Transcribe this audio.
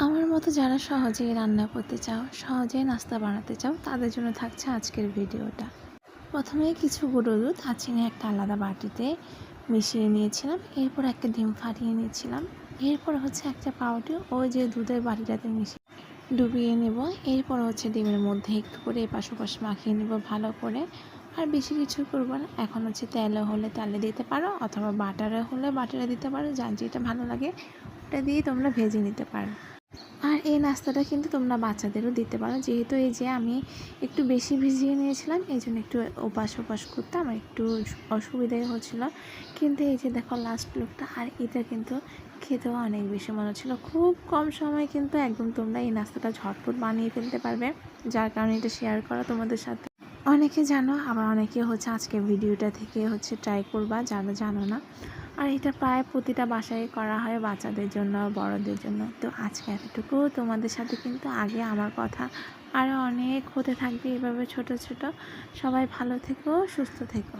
আমার মতো যারা সহজেই রান্না করতে চাও, সহজেই নাস্তা বানাতে চাও, তাদের জন্য থাকছে আজকের ভিডিওটা। প্রথমে কিছু গুঁড়ো দুধ আর চিনি একটা আলাদা বাটিতে মিশিয়ে নিয়েছিলাম। এরপর একটা ডিম ফাটিয়ে নিয়েছিলাম। এরপর হচ্ছে একটা পাউরুটি ওই যে দুধের বাটিটাতে মিশিয়ে ডুবিয়ে নেব। এরপর হচ্ছে ডিমের মধ্যে একটু করে এপাশ ওপাশ মাখিয়ে নেব ভালো করে। আর বেশি কিছু করব না। এখন হচ্ছে তেলে হলে তেলে দিতে পারো, অথবা বাটারে হলে বাটারে দিতে পারো, যার যেটা ভালো লাগে ওটা দিয়ে তোমরা ভেজে নিতে পারো। আর এই নাস্তাটা কিন্তু তোমরা বাচ্চাদেরও দিতে পারো, যেহেতু এই যে আমি একটু বেশি ভিজিয়ে নিয়েছিলাম, এই জন্য একটু ওপাশ ওপাশ করতে আমার একটু অসুবিধাই হচ্ছিলো। কিন্তু এই যে দেখো লাস্ট লুকটা, আর এটা কিন্তু খেতেও অনেক বেশি মনে হচ্ছিলো। খুব কম সময় কিন্তু একদম তোমরা এই নাস্তাটা ঝটপট বানিয়ে ফেলতে পারবে, যার কারণে এটা শেয়ার করা তোমাদের সাথে। অনেকে জানো, আবার অনেকে হচ্ছে আজকে ভিডিওটা থেকে হচ্ছে ট্রাই করবা যারা জানো না। আর এটা প্রায় প্রতিটা বাসায় করা হয়, বাচ্চাদের জন্য, বড়দের জন্য। তো আজকে এতটুকু তোমাদের সাথে, কিন্তু আগে আমার কথা আরও অনেক হতে থাকবে এভাবে ছোট ছোট। সবাই ভালো থেকো, সুস্থ থেকো।